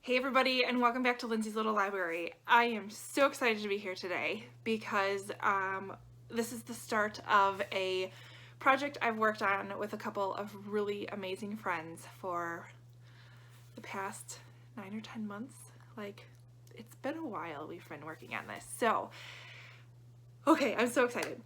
Hey everybody, and welcome back to Lindsay's Little Library. I am so excited to be here today because this is the start of a project I've worked on with a couple of really amazing friends for the past 9 or 10 months. Like, it's been a while we've been working on this. So, okay, I'm so excited.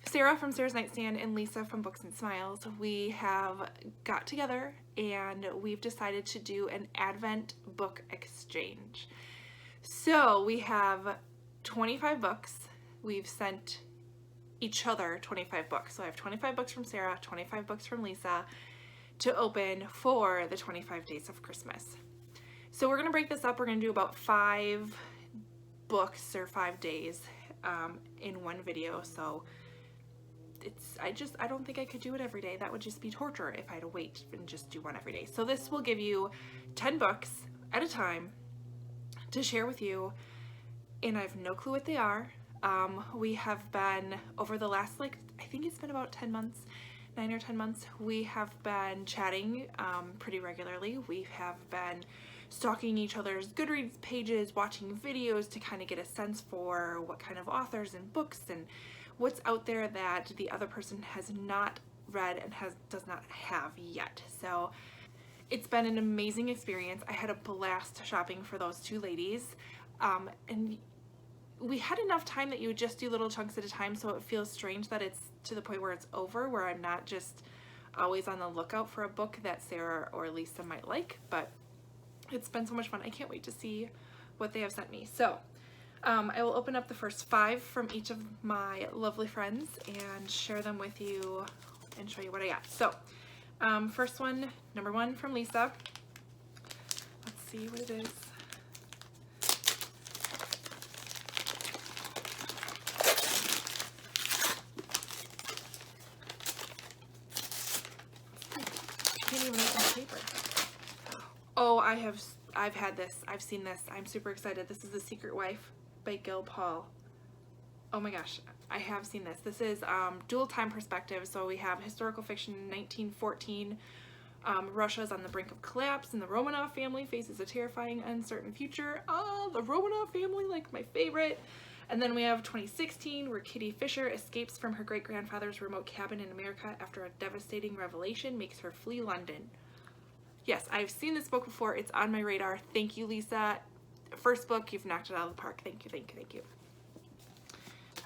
Sarah from Sarah's Nightstand and Lisa from Books and Smiles, we have got together and we've decided to do an Advent book exchange. So we have 25 books. We've sent each other 25 books. So I have 25 books from Sarah, 25 books from Lisa to open for the 25 days of Christmas. So we're going to break this up. We're going to do about 5 books or 5 days in one video. So I don't think I could do it every day. That would just be torture if I had to wait and just do one every day. So this will give you 10 books at a time to share with you, and I have no clue what they are. We have been, over the last, I think it's been about 10 months, 9 or 10 months, we have been chatting pretty regularly. We have been stalking each other's Goodreads pages, watching videos to kind of get a sense for what kind of authors and books and what's out there that the other person has not read and does not have yet. So it's been an amazing experience. I had a blast shopping for those two ladies, and we had enough time that you would just do little chunks at a time, so it feels strange that it's to the point where it's over, where I'm not just always on the lookout for a book that Sarah or Lisa might like. But it's been so much fun. I can't wait to see what they have sent me. So I will open up the first 5 from each of my lovely friends and share them with you and show you what I got. So first one, number 1 from Lisa. Let's see what it is. I can't even open the paper. Oh, I've had this. I've seen this. I'm super excited. This is The Secret Wife by Gil Paul. Oh my gosh, I have seen this. This is dual time perspective. So we have historical fiction in 1914. Russia is on the brink of collapse and the Romanov family faces a terrifying, uncertain future. Oh, the Romanov family, like my favorite. And then we have 2016, where Kitty Fisher escapes from her great-grandfather's remote cabin in America after a devastating revelation makes her flee London. Yes, I've seen this book before. It's on my radar. Thank you, Lisa. First book, you've knocked it out of the park. Thank you, thank you, thank you.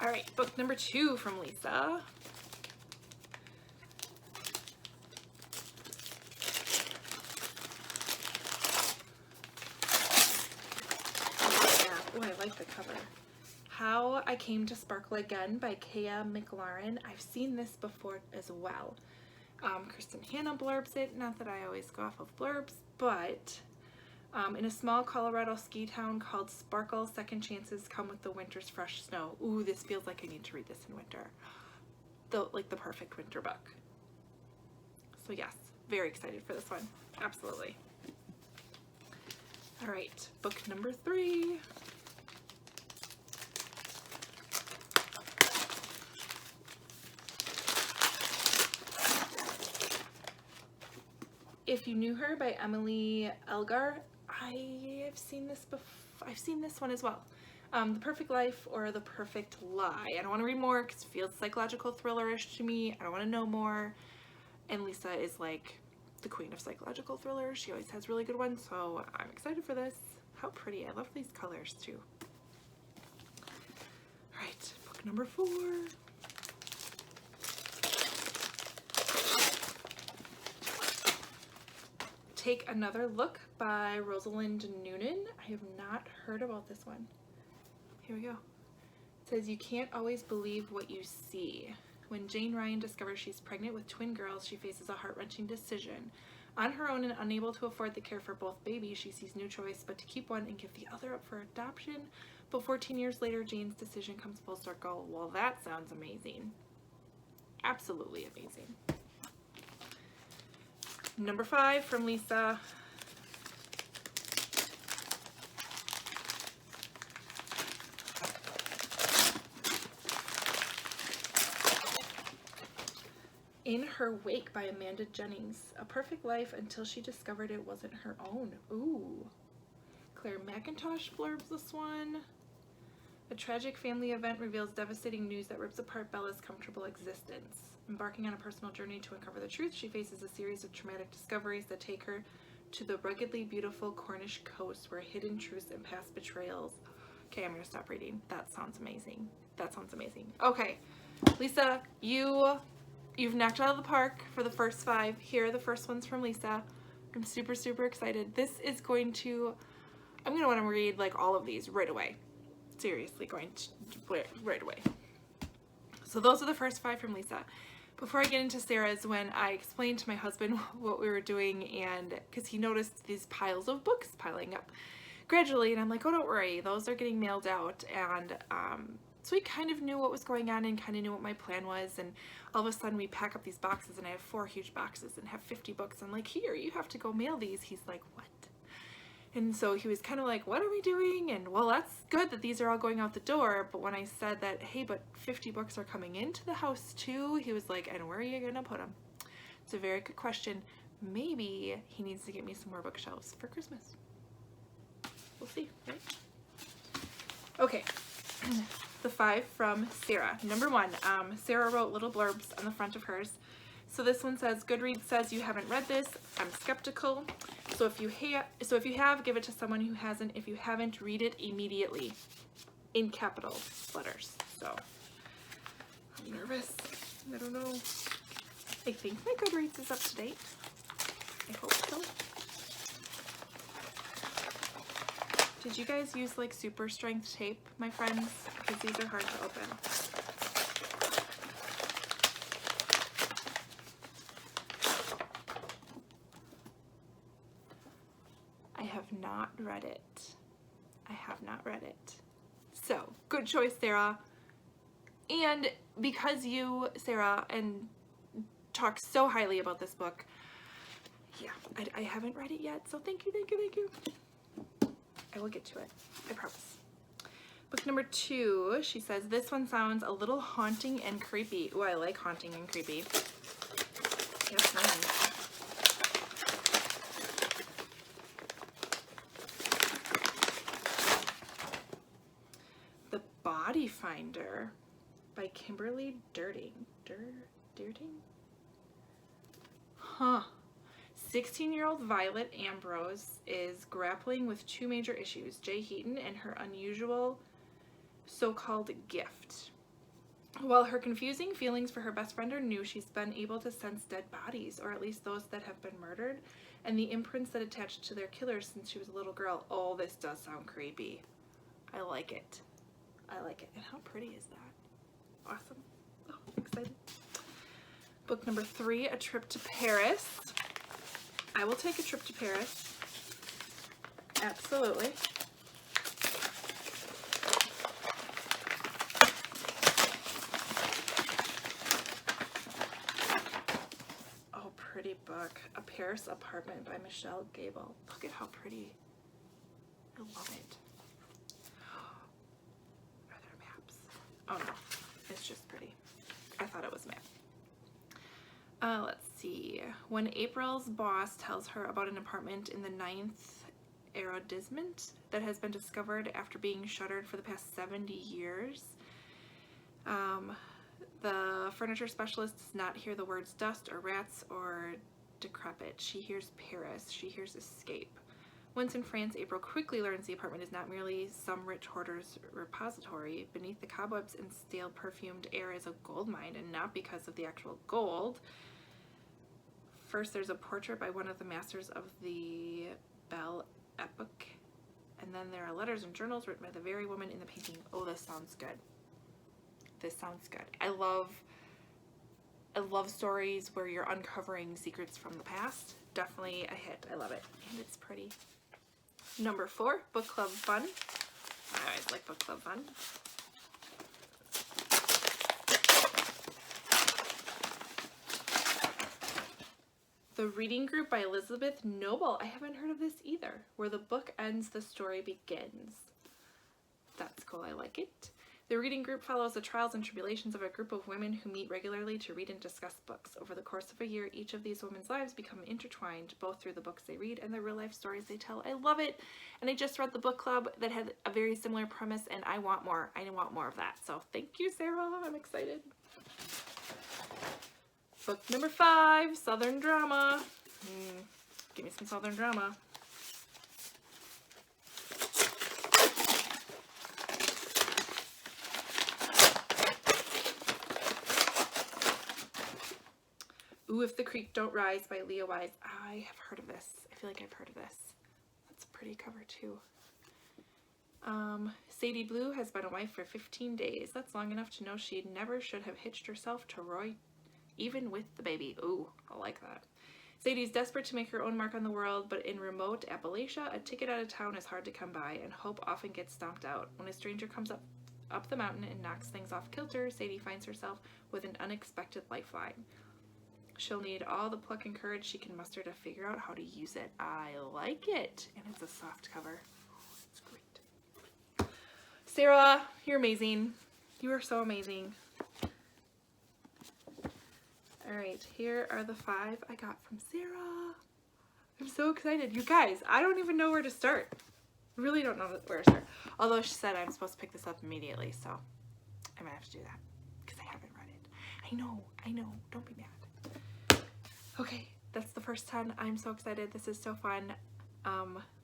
All right, book number 2 from Lisa. Oh, I like the cover. How I Came to Sparkle Again by Kaya McLaren. I've seen this before as well. Kristen Hanna blurbs it. Not that I always go off of blurbs, but in a small Colorado ski town called Sparkle, second chances come with the winter's fresh snow. Ooh, this feels like I need to read this in winter. The perfect winter book. So yes, very excited for this one. Absolutely. All right, book number 3. If You Knew Her by Emily Elgar. I have seen this before. I've seen this one as well. The Perfect Life or The Perfect Lie. I don't want to read more because it feels psychological thriller-ish to me. I don't want to know more. And Lisa is like the queen of psychological thrillers. She always has really good ones, so I'm excited for this. How pretty. I love these colors too. All right, book number 4. Take Another Look by Rosalind Noonan. I have not heard about this one. Here we go. It says, you can't always believe what you see. When Jane Ryan discovers she's pregnant with twin girls, she faces a heart-wrenching decision. On her own and unable to afford the care for both babies, she sees no choice but to keep one and give the other up for adoption. But 14 years later, Jane's decision comes full circle. Well, that sounds amazing. Absolutely amazing. Number 5 from Lisa. In Her Wake by Amanda Jennings. A perfect life until she discovered it wasn't her own. Ooh. Claire McIntosh blurbs this one. A tragic family event reveals devastating news that rips apart Bella's comfortable existence. Embarking on a personal journey to uncover the truth, she faces a series of traumatic discoveries that take her to the ruggedly beautiful Cornish coast where hidden truths and past betrayals. Okay, I'm gonna stop reading. That sounds amazing. That sounds amazing. Okay, Lisa, you've knocked it out of the park for the first 5. Here are the first ones from Lisa. I'm super, super excited. This is going to, I'm gonna want to read like all of these right away. Seriously, going to right away. So those are the first 5 from Lisa. Before I get into Sarah's, when I explained to my husband what we were doing, and because he noticed these piles of books piling up gradually, and I'm like, oh, don't worry, those are getting mailed out. And so he kind of knew what was going on and kind of knew what my plan was. And all of a sudden we pack up these boxes, and I have 4 huge boxes and have 50 books. I'm like, here, you have to go mail these. He's like, what? And so he was kind of like, what are we doing? And well, that's good that these are all going out the door. But when I said that, hey, but 50 books are coming into the house too, he was like, and where are you gonna put them? It's a very good question. Maybe he needs to get me some more bookshelves for Christmas. We'll see, right? Okay, the 5 from Sarah. Number 1, Sarah wrote little blurbs on the front of hers. So this one says, Goodreads says you haven't read this. I'm skeptical. So if you have, give it to someone who hasn't. If you haven't, read it immediately. In capital letters. So I'm nervous. I don't know. I think my Goodreads is up to date. I hope so. Did you guys use like super strength tape, my friends? Because these are hard to open. I have not read it. I have not read it. So, good choice, Sarah. And because you, Sarah, and talk so highly about this book, yeah, I haven't read it yet, so thank you, thank you, thank you. I will get to it, I promise. Book number 2, she says, this one sounds a little haunting and creepy. Ooh, I like haunting and creepy. Yes, ma'am. The Body Finder by Kimberly Dirting. Dirting? Huh. 16-year-old Violet Ambrose is grappling with 2 major issues, Jay Heaton and her unusual so-called gift. While her confusing feelings for her best friend are new, she's been able to sense dead bodies, or at least those that have been murdered, and the imprints that attached to their killers since she was a little girl. Oh, this does sound creepy. I like it. I like it. And how pretty is that? Awesome. Oh, excited. Book number 3, A Trip to Paris. I will take a trip to Paris. Absolutely. Oh, pretty book. A Paris Apartment by Michelle Gable. Look at how pretty. I love it. Are there maps? Oh no, it's just pretty. I thought it was map. Let's see. When April's boss tells her about an apartment in the 9th arrondissement that has been discovered after being shuttered for the past 70 years, the furniture specialist does not hear the words dust or rats or decrepit. She hears Paris. She hears escape. Once in France, April quickly learns the apartment is not merely some rich hoarder's repository. Beneath the cobwebs and stale perfumed air is a gold mine, and not because of the actual gold. First, there's a portrait by one of the masters of the Belle Epoque, and then there are letters and journals written by the very woman in the painting. Oh, this sounds good. This sounds good. I love stories where you're uncovering secrets from the past. Definitely a hit. I love it. And it's pretty. Number 4, Book Club Fun. I always like Book Club Fun. The Reading Group by Elizabeth Noble. I haven't heard of this either. Where the book ends, the story begins. That's cool. I like it. The reading group follows the trials and tribulations of a group of women who meet regularly to read and discuss books. Over the course of a year, each of these women's lives become intertwined, both through the books they read and the real-life stories they tell. I love it! And I just read the book club that had a very similar premise, and I want more. I want more of that. So thank you, Sarah. I'm excited. Book number 5, Southern Drama. Give me some Southern Drama. Ooh, If the Creek Don't Rise by Leah Wise. I have heard of this. I feel like I've heard of this. That's a pretty cover too. Sadie Blue has been a wife for 15 days. That's long enough to know she never should have hitched herself to Roy, even with the baby. Ooh, I like that. Sadie's desperate to make her own mark on the world, but in remote Appalachia, a ticket out of town is hard to come by, and hope often gets stomped out. When a stranger comes up the mountain and knocks things off kilter, Sadie finds herself with an unexpected lifeline. She'll need all the pluck and courage she can muster to figure out how to use it. I like it. And it's a soft cover. It's great. Sarah, you're amazing. You are so amazing. All right, here are the 5 I got from Sarah. I'm so excited. You guys, I don't even know where to start. I really don't know where to start. Although she said I'm supposed to pick this up immediately, so I might have to do that because I haven't read it. I know. Don't be mad. Okay, that's the first 10. I'm so excited. This is so fun.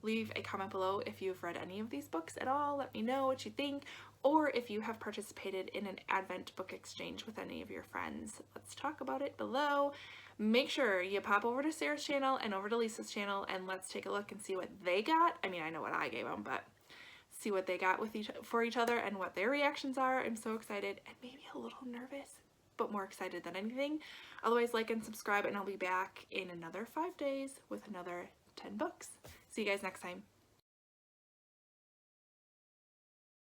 Leave a comment below if you've read any of these books at all. Let me know what you think, or if you have participated in an Advent book exchange with any of your friends. Let's talk about it below. Make sure you pop over to Sarah's channel and over to Lisa's channel, and let's take a look and see what they got. I mean, I know what I gave them, but see what they got with for each other and what their reactions are. I'm so excited and maybe a little nervous, but more excited than anything. Otherwise, like and subscribe, and I'll be back in another 5 days with another 10 books. See you guys next time.